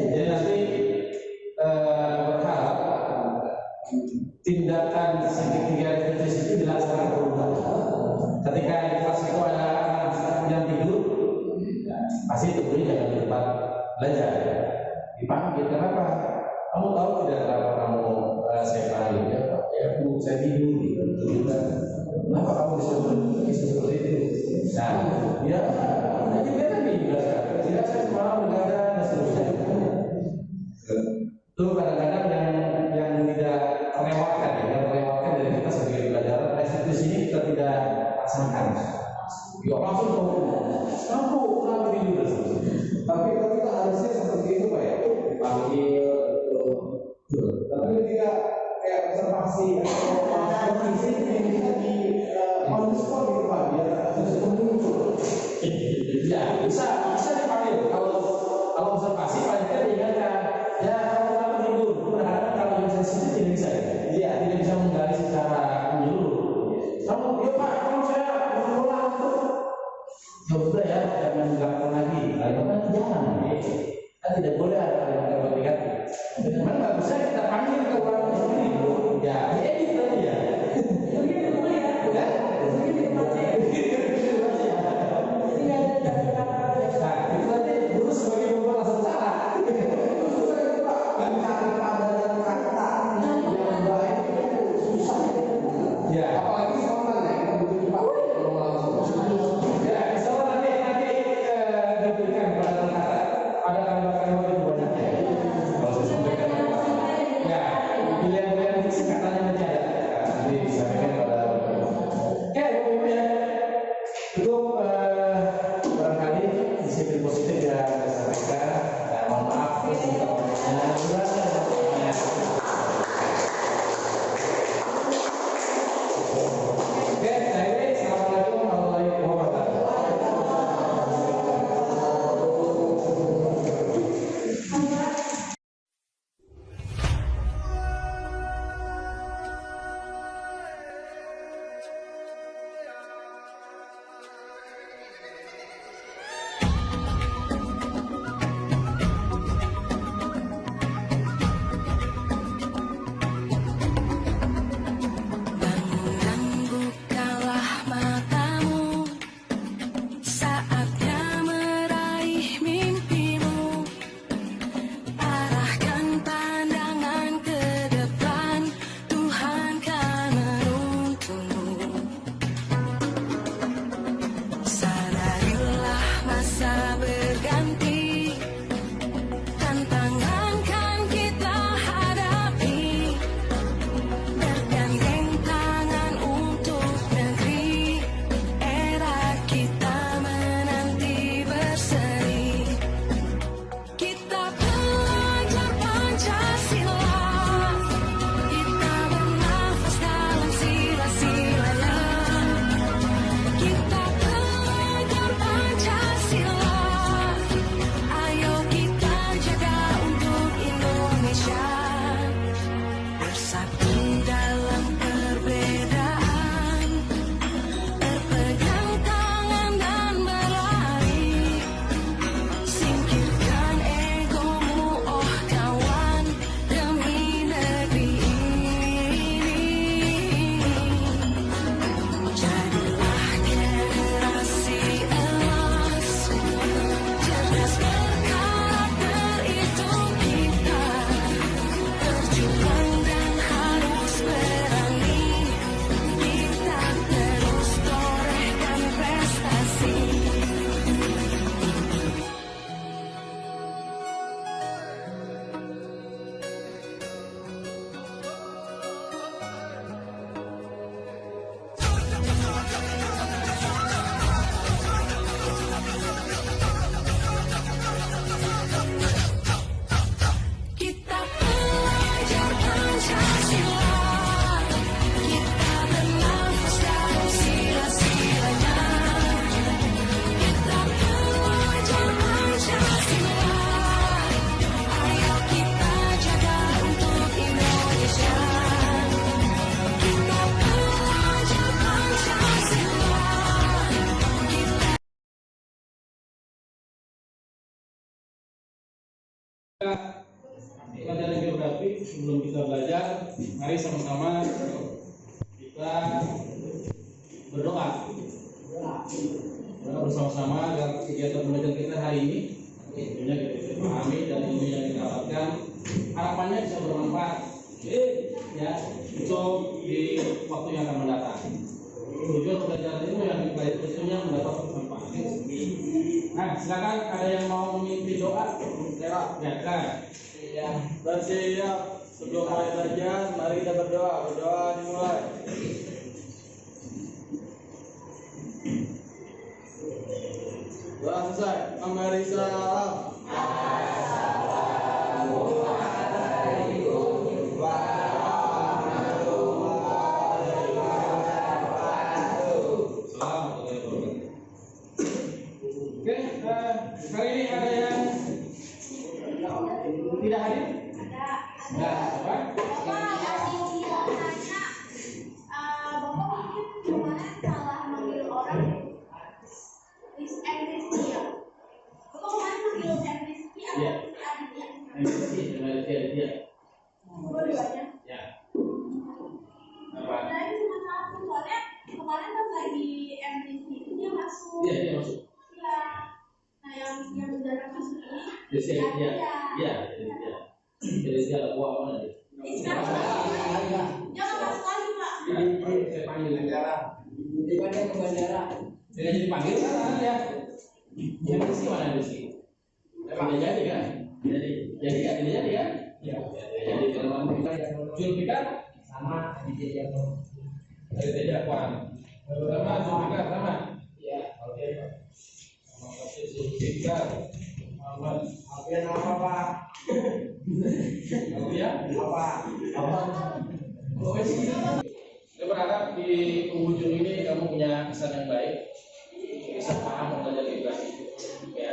Jadi nanti berharap tindakan segitiga refleksi itu dilaksanakan berulang. Ketika di kelas itu ada anak yang tidur, pasti tidurnya jangan di tempat belajar. Dipanggil, kenapa? Kamu tahu tidak kenapa kamu saya panggil? Ya, Bu, saya tidur. Kenapa kamu disuruh seperti itu? Nah, ya, nanti dia tadi jelaskan. Tidak, saya mau begadang dan seterusnya. Itu kadang-kadang yang tidak terlewatkan, yang terlewatkan dari kita sebagai pelajaran restitusi ini kita tidak laksanakan. Ya langsung kamu kenapa tidur? Tapi kita harusnya seperti itu Pak ya, dipanggil betul. Tapi ketika kayak observasi atau kondisi kita di on the spot gitu Pak, biar sesuatu muncul. Ya bisa dipanggil kalau observasi paling tidak diingatkan. Ya kalau kenapa tidur, berharap kalau yang sensitif tidak bisa. Iya, tidak bisa menggali secara menyeluruh. Kamu, ya Pak, kalau saya mengelola itu, ya sudah ya, jangan mengganggu lagi. Kalimat jangan, kan tidak boleh ada kalimat negatif. Memang nggak bisa kita panggil ke orang sendiri. Ya, edit tadi ya. Begitu. sebelum kita belajar, mari sama-sama kita berdoa. Berdoa bersama-sama agar kegiatan belajar kita hari ini tentunya kita bisa pahami dan ilmu yang kita dapatkan harapannya bisa bermanfaat ya untuk di waktu yang akan mendatang. Tujuan belajar ilmu yang dipelajari tentunya mendapat manfaat. Nah, silakan ada yang mau memimpin doa. Ya, Bersiap sebelum mulai belajar, mari kita berdoa. Berdoa dimulai. Doa selesai. Mari salam. Oke, kali ini ada yang tidak hadir? Nah, apa? Bapak mungkin kemarin salah manggil orang Rizky ya? Bapak kemarin manggil Rizky atau Aditya? Aditya. Dua-duanya? Ya. Apa? Nah, ini cuma satu, soalnya kemarin pas lagi Rizky itu dia masuk. Iya, dia masuk. Iya. Nah, yang jarang masuk ini Iya. Jadi dia ada buah mana dia? sekarang jangan masuk lagi, Pak. Saya panggil negara. Dia jadi panggil kan ya? Yang bersih mana bersih? Sudah jadi kan? Jadi kan? Ya. Jadi kalau kita Julfikar sama Aditya Jakuan. Sama Julfikar sama. Ya. Oke. Julfikar. Muhammad. Alfian apa Pak? Alfian? Apa? Saya berharap di penghujung ini kamu punya kesan yang baik, bisa paham belajar literasi. Ya,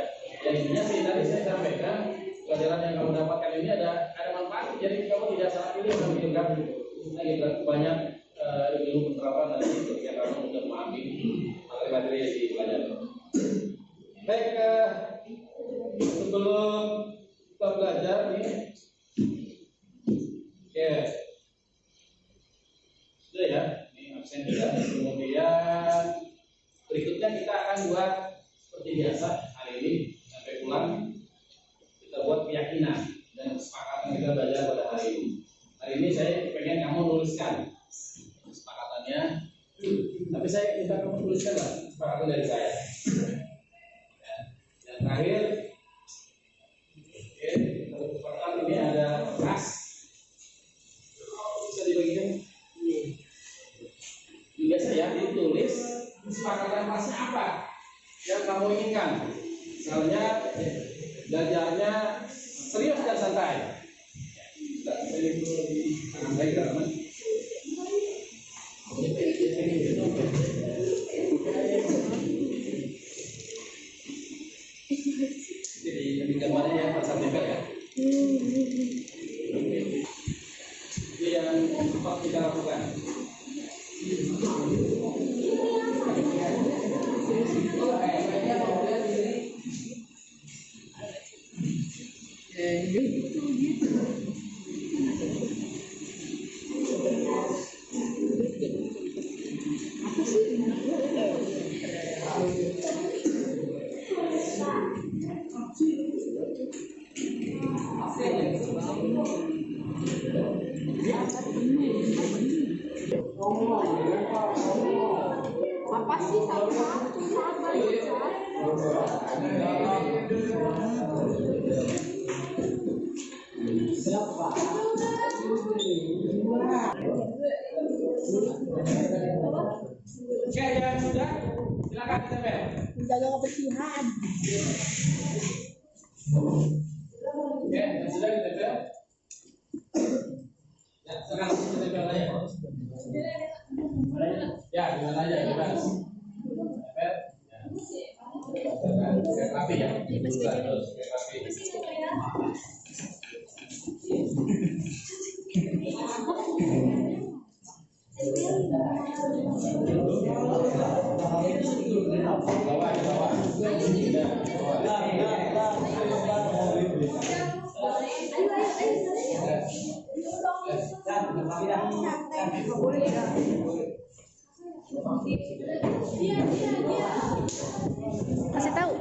intinya sih tadi saya sampaikan pelajaran yang kamu dapatkan ini ada manfaat. Jadi kamu tidak salah pilih mengambil kita banyak ilmu penerapan dari ketika kamu sudah memahami materi-materi yang dipelajari. Baik, sebelum kita belajar nih, sudah ya, ini absen juga. Kemudian berikutnya kita akan buat seperti biasa hari ini sampai pulang kita buat keyakinan dan kesepakatan kita belajar pada hari ini. Hari ini saya pengen kamu nuliskan kesepakatannya, tapi saya minta kamu tuliskan lah kesepakatan dari saya. Dan terakhir, kita kesepakatan ini ada kelas bisa dibagikan. Biasa ya, ditulis kesepakatan kelasnya apa yang kamu inginkan. Misalnya belajarnya serius dan santai. Saya itu lebih santai teman. Jadi lebih gambarnya yang pasal tempel ya. Itu yang cepat kita lakukan. Apa sih satu-satu sabar Siapa? Oke, yang sudah silakan ditempel. menjaga kebersihan. Oke, yang sudah ditempel. Ya, sekarang kita tempel aja. Ya, gimana aja, bebas. Tempel. Ya. Biar rapi ya. Terus, biar rapi. Kasih tahu.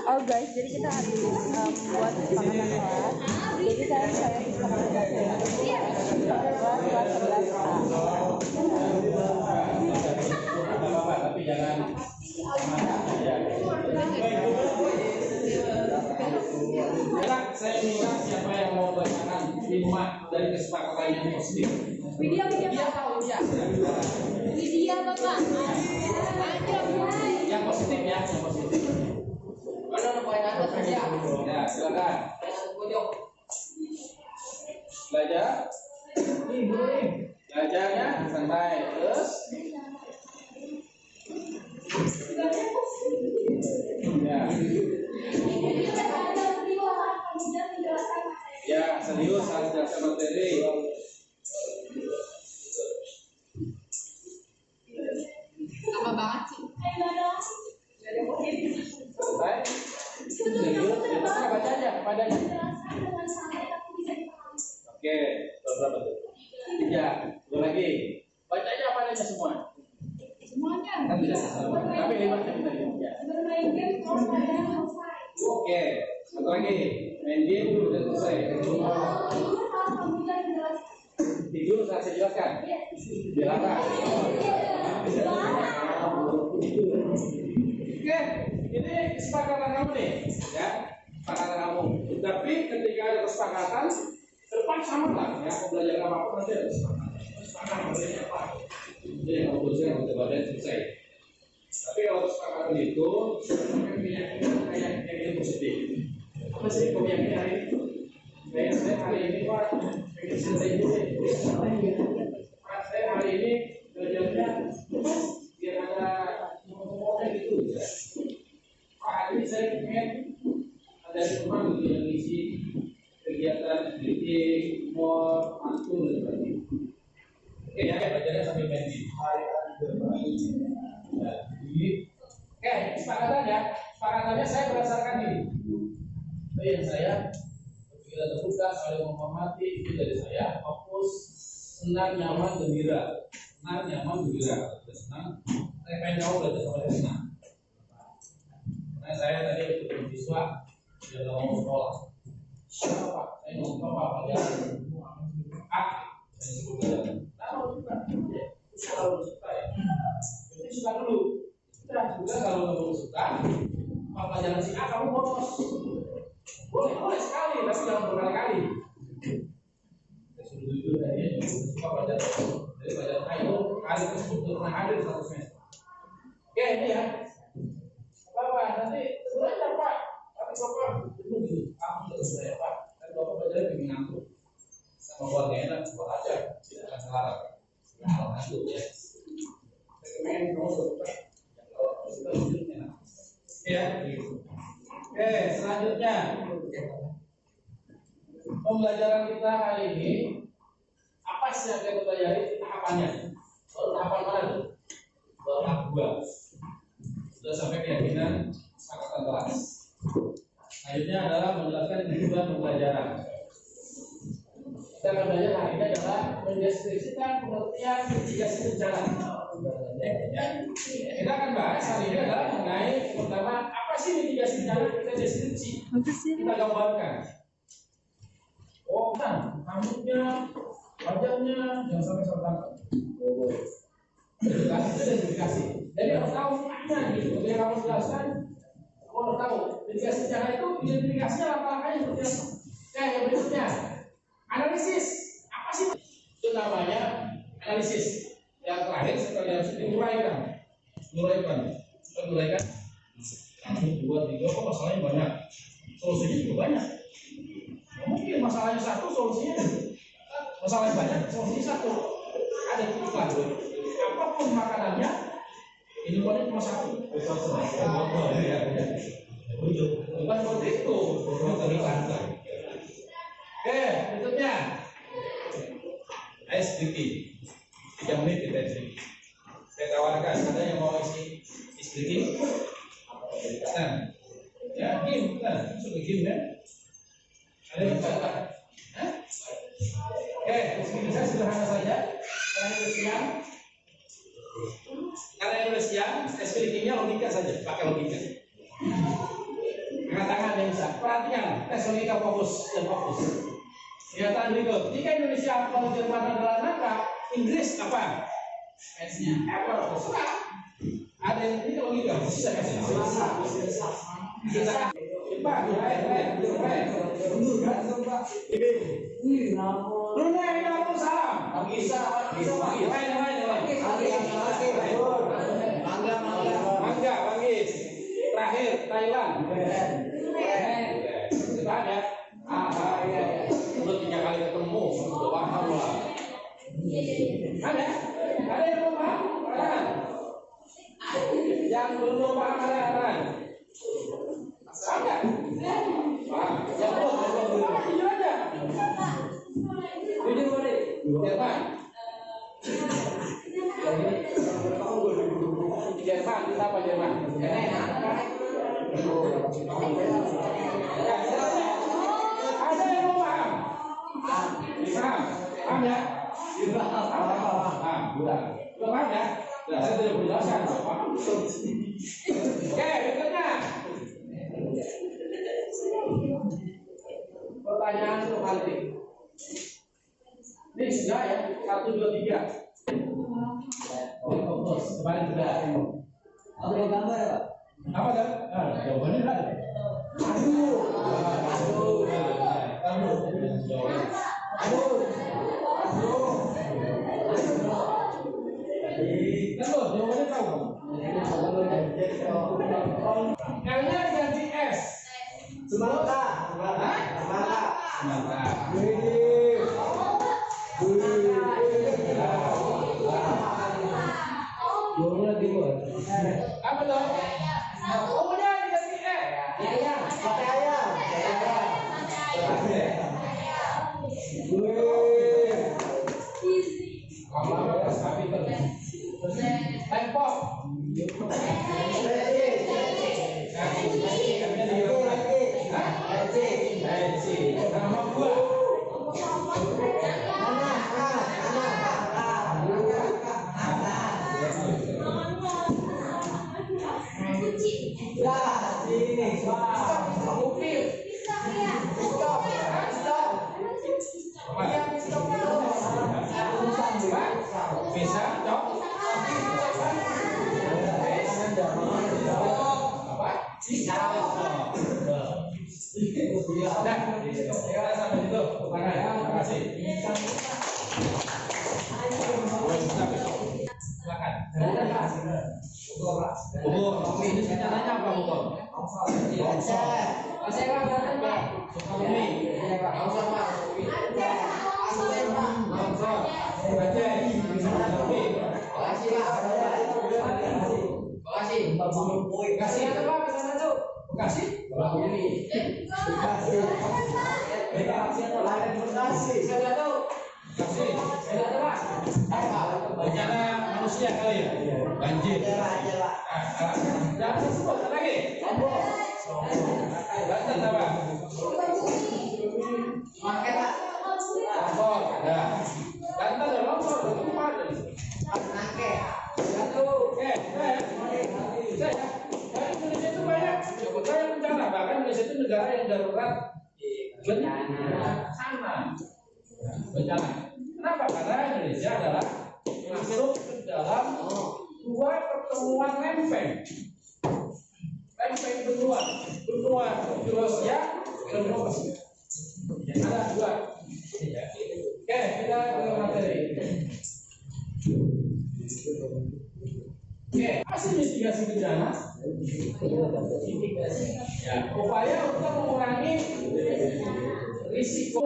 Oh guys, jadi kita habis buat kesepakatan kelas. Jadi saya kesepakatan kelas kelas 11A. Tapi jangan saya minta siapa yang mau bacakan 5 dari kesepakatan yang positif. Widya Bapak. Yang positif ya, yang positif. Ya, silakan. Belajar. Belajarnya santai terus. Ya. Ya, serius harus jelaskan materi. Apa banget sih? Santai. Serius, kita baca aja padanya. Oke, berapa tuh? 3. Dua lagi. Baca aja padanya semua. Semuanya. Kan bisa sama. Tapi 5 kita ya. Bermain game kalau saya selesai. Oke, satu lagi. Main game dulu udah selesai. Tidur saya jelaskan. Jelaskan. Oke, ini kesepakatan kamu nih, ya. Kesepakatan kamu. Tapi ketika ada kesepakatan, depan sama lah, ya. Pembelajaran apapun nanti ada kesepakatan. Kesepakatan maksudnya apa? Jadi yang kamu tuliskan untuk badan selesai. Tapi kalau kesepakatan itu, keyakinan kayak ini positif. Apa sih keyakinan hari ini? Kayak saya hari ini Pak, pengen selesai dulu. Pak saya hari ini belajarnya biar ada ngomong-ngomong gitu. Pak hari ini saya pengen ada teman yang isi kegiatan kritik, mau mantul dan sebagainya. Oke ya, belajarnya sambil main di hari oke, kesepakatan ya. Kesepakatannya saya berdasarkan ini. Yang saya kita terbuka, saling menghormati, itu dari saya. Fokus, senang, nyaman, gembira. Senang, nyaman, gembira. Sudah senang, saya pengen jauh belajar sama dia senang. Karena saya tadi ikut siswa, dia nggak mau sekolah. Siapa? Saya mau sekolah pelajaran. Saya sebut pelajaran. Tahu juga. Kalau suka ya. Jadi suka dulu. Kita juga kalau kamu suka, pelajaran si A kamu bolos. Boleh sekali, tapi jangan berkali-kali. Saya sudah jujur tadi, suka pelajaran dari pelajaran A itu kali tersebut pernah hadir di 1 semester. Oke, ini ya. Bapak, nanti sebenarnya Pak, tapi Bapak itu gitu. Kamu sudah selesai Pak. Tapi Bapak belajar bikin ngantuk. Sama keluarga enak, buat aja. Tidak akan salah. Hal ngantuk ya. Saya pengen kamu suka. Kalau suka jujur enak. Ya, gitu. Oke, selanjutnya pembelajaran kita hari ini apa sih yang kita pelajari tahapannya? Tahapan mana tuh? Tahap 2. Sudah sampai keyakinan kesepakatan kelas. Selanjutnya adalah menjelaskan tujuan pembelajaran. Kita akan belajar hari ini adalah mendeskripsikan pengertian mitigasi bencana. Ya. Kita akan bahas hari ini adalah mengenai pertama apa sih mitigasi bencana, kita deskripsi, kita gambarkan. Oh kan, rambutnya, wajahnya, jangan sampai tertangkap. Itu deskripsi. Jadi harus tahu makna gitu. Jadi kamu jelaskan, kamu harus tahu mitigasi bencana itu identifikasinya langkah-langkahnya seperti apa. Oke, yang berikutnya analisis. Apa sih itu namanya analisis? Yang terakhir sekali harus diuraikan. Uraikan. Satu, dua, tiga, kok masalahnya banyak, solusinya juga banyak. Mungkin masalahnya satu, solusinya masalahnya banyak, solusinya satu. Ada titik lagi. Apapun makanannya, hidupannya cuma satu. Bukan seperti itu. Oke, berikutnya. Ice breaking. 3 menit kita ice breaking. Saya tawarkan, ada yang mau isi ice breaking? Nah, ya game, nah, sudah game ya. Ada yang coba? Oke, saya sederhana saja. Karena yang udah siang, ice breakingnya logika saja, pakai logika. Angkat tangan yang bisa. Perhatikan, tes logika fokus dan fokus. Pernyataan berikut, jika Indonesia atau Jerman adalah nangka, Inggris apa? S-nya. Apple, terserah. Ada yang ini logika, bisa kasih. Kita cepat, Brunei Darussalam. Bisa. Mangga, Banggis. Terakhir, Thailand. Kita ada. Udah 3 kali ketemu, udah paham lah. Ada yang belum paham? Yang belum paham ada? Ada. Yang belum jujur aja. Jujur boleh. Jerman. Jerman, kita apa Jerman? Ada yang belum paham? Paham ya? Belum paham ya? Saya tidak menjelaskan. Oke, berikutnya. Pertanyaan untuk nanti. Ini sudah ya, 1, 2, 3. Fokus, kembali sudah. Ada gambar ya, Pak? Apa kan? Jawabannya enggak ada. Aduh. Jawabannya tahu. L-nya diganti S. Semangka. Apa tuh? O-nya diganti E. Pakai ayam. Tempok. Nama buah. Bisa, cok. Nah, kita sampai situ. Terima kasih. Silakan. Ini rencananya apa, Bu? Bencana manusia kali ya? Banjir. Jangan sebut lagi. Banten apa? Longsor ada. Banten ada longsor tempat. Oke, saya. Indonesia itu banyak bencana, bahkan Indonesia itu negara yang darurat bencana bencana. Kenapa? Karena Indonesia adalah masuk ke dalam 2 pertemuan lempeng benua Rusia dan benua Pasifik. Ada 2. Oke, kita ke materi. Oke, hasil mitigasi bencana Ya, upaya untuk mengurangi risiko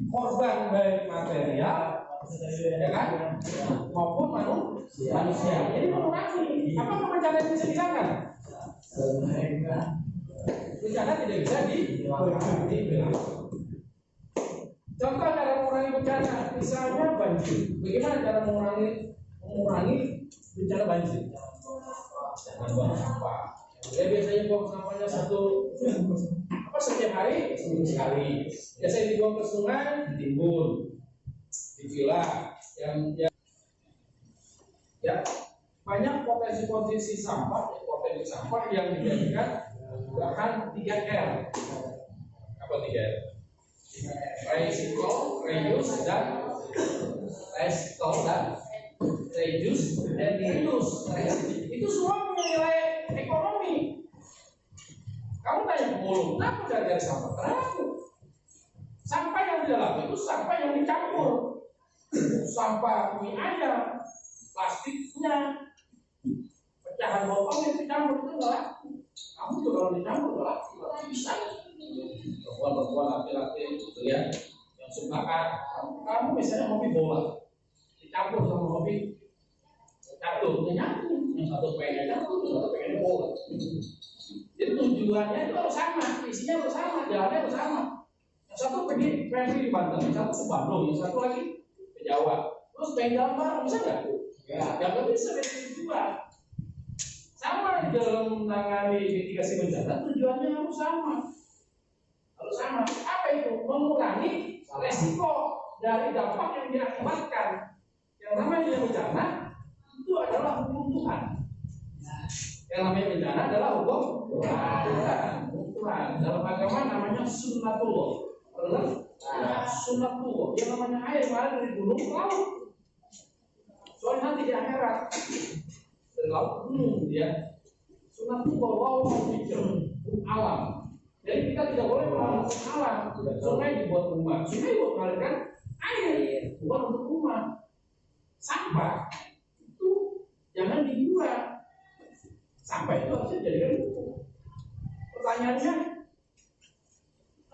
korban baik material, ya kan, maupun manusia. Jadi mengurangi. Apakah bencana itu bisa dihilangkan? Bencana tidak bisa dihilangkan. Contoh cara mengurangi bencana, misalnya banjir. Bagaimana cara mengurangi bencana banjir? Jangan buang sampah. Ya biasanya buang sampahnya setiap hari seminggu sekali. Biasanya dibuang ke sungai, ditimbun, dipilah. Ya banyak potensi sampah yang dijadikan bahan 3R. Apa 3R? Recycle, reuse, dan reduce. Itu semua punya nilai ekonomi. Kamu tanya pemulung, kenapa cari sampah? Kenapa? Sampah yang di dalam itu sampah yang dicampur. Sampah mie ayam, plastiknya, pecahan botol yang dicampur itu enggak laku. Kamu juga kalau dicampur enggak laku, bisa. Perempuan laki-laki gitu ya, yang suka kamu misalnya hobi bola, dicampur sama hobi catur, nyambung. Yang satu pengen catur, yang satu pengen bola. Jadi tujuannya itu harus sama, isinya harus sama, jalannya harus sama. Yang satu pergi di Banten, yang satu ke Bandung, yang satu lagi ke Jawa. Terus pengen jalan bareng bisa nggak? Ya, nggak bisa dari tujuan. Sama di dalam menangani mitigasi bencana, tujuannya harus sama. Apa itu? Mengurangi resiko dari dampak yang diakibatkan. Yang namanya bencana itu adalah hukum Tuhan. Yang namanya bencana adalah hukum Tuhan. Dalam agama namanya sunnatullah. Sunnatullah. Yang namanya air mengalir dari gunung ke laut. Soalnya nanti di akhirat dari laut ke gunung dia. Sunnatullah wow pikir alam. Jadi kita tidak boleh melawan alam. Sungai dibuat rumah. Sungai buat mengalirkan air, bukan untuk rumah. Sampah itu jangan dibuang. Sampah itu harusnya jadikan buku. Pertanyaannya,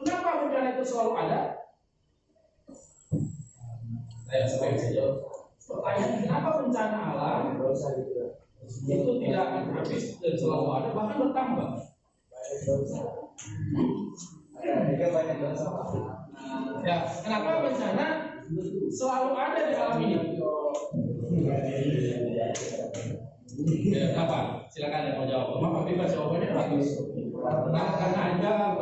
kenapa bencana itu selalu ada? Saya sebagai saja. Pertanyaan, kenapa bencana alam itu tidak akan habis dan selalu ada, bahkan bertambah? Ya, kenapa bencana selalu ada di alam ini? Ya, apa? Silakan yang mau jawab. Kenapa bebas jawabannya? Karena ada